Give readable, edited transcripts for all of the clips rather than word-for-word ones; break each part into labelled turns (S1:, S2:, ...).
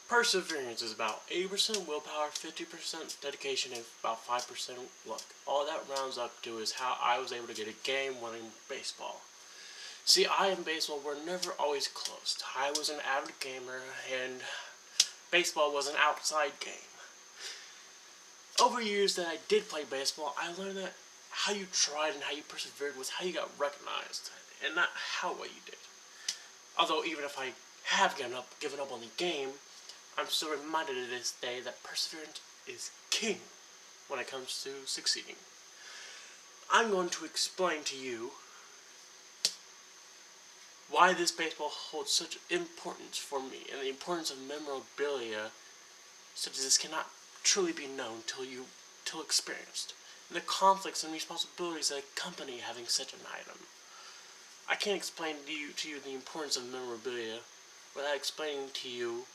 S1: Perseverance is about 80% willpower, 50% dedication, and about 5% luck. All that rounds up to is how I was able to get a game-winning baseball. See, I and baseball were never always close. I was an avid gamer, and baseball was an outside game. Over years that I did play baseball, I learned that how you tried and how you persevered was how you got recognized, and not how well you did. Although even if I have given up on the game, I'm still reminded to this day that perseverance is king when it comes to succeeding. I'm going to explain to you why this baseball holds such importance for me, and the importance of memorabilia such as this cannot truly be known till experienced, and the conflicts and responsibilities that accompany having such an item. I can't explain to you the importance of memorabilia without explaining to you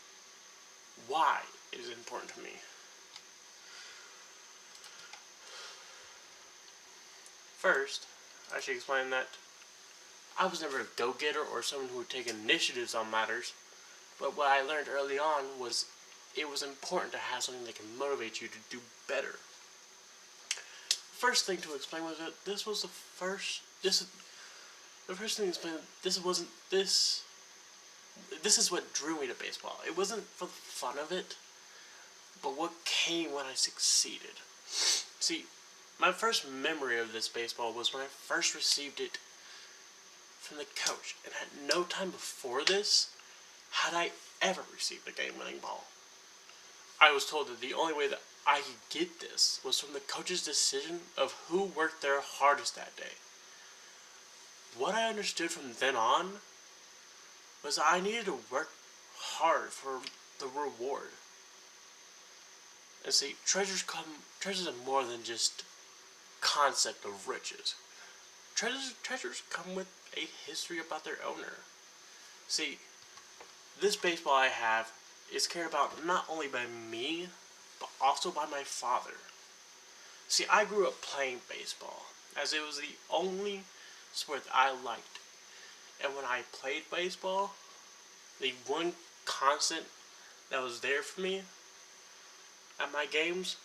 S1: why it is important to me. First, I should explain that I was never a go-getter or someone who would take initiatives on matters, but what I learned early on was it was important to have something that can motivate you to do better. First thing to explain was that the first thing to explain this is what drew me to baseball. It wasn't for the fun of it, but what came when I succeeded. See, my first memory of this baseball was when I first received it from the coach, and at no time before this had I ever received a game-winning ball. I was told that the only way that I could get this was from the coach's decision of who worked their hardest that day. What I understood from then on was that I needed to work hard for the reward. And see, treasures are more than just concept of riches. Treasures come with a history about their owner. See, this baseball I have is cared about not only by me, but also by my father. See, I grew up playing baseball, as it was the only sport that I liked. And when I played baseball, the one constant that was there for me at my games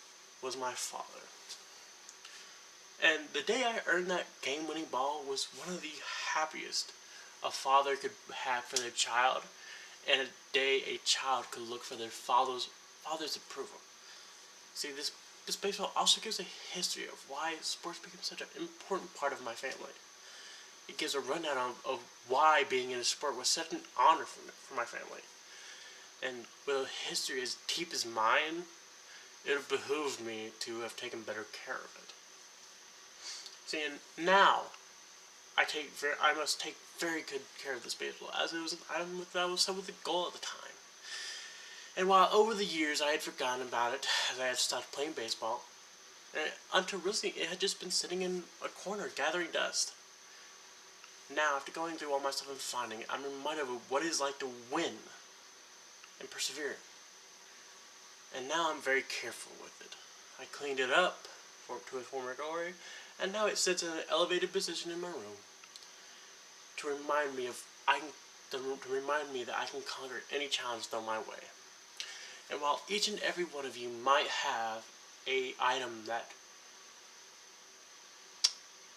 S1: was my father. And the day I earned that game-winning ball was one of the happiest a father could have for their child, and a day a child could look for their father's approval. See, this baseball also gives a history of why sports became such an important part of my family. It gives a rundown of why being in a sport was such an honor for my family. And with a history as deep as mine, it behooved me to have taken better care of it. See, and now I must take very good care of this baseball, as it was an item that was set with a goal at the time. And while over the years I had forgotten about it, as I had stopped playing baseball, until recently it had just been sitting in a corner gathering dust. Now, after going through all my stuff and finding it, I'm reminded of what it is like to win and persevere. And now I'm very careful with it. I cleaned it up to its former glory, and now it sits in an elevated position in my room to remind me that I can conquer any challenge thrown my way. And while each and every one of you might have a item that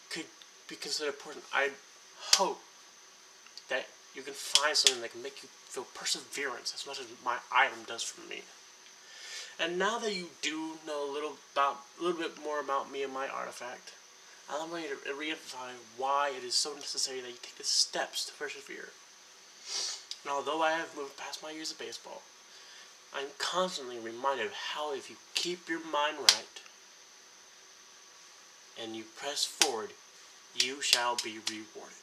S1: could be considered important, I hope that you can find something that can make you feel perseverance as much as my item does for me. And now that you do know a little bit more about me and my artifact, I want you to re-emphasize why it is so necessary that you take the steps to persevere. And although I have moved past my years of baseball, I'm constantly reminded of how if you keep your mind right and you press forward, you shall be rewarded.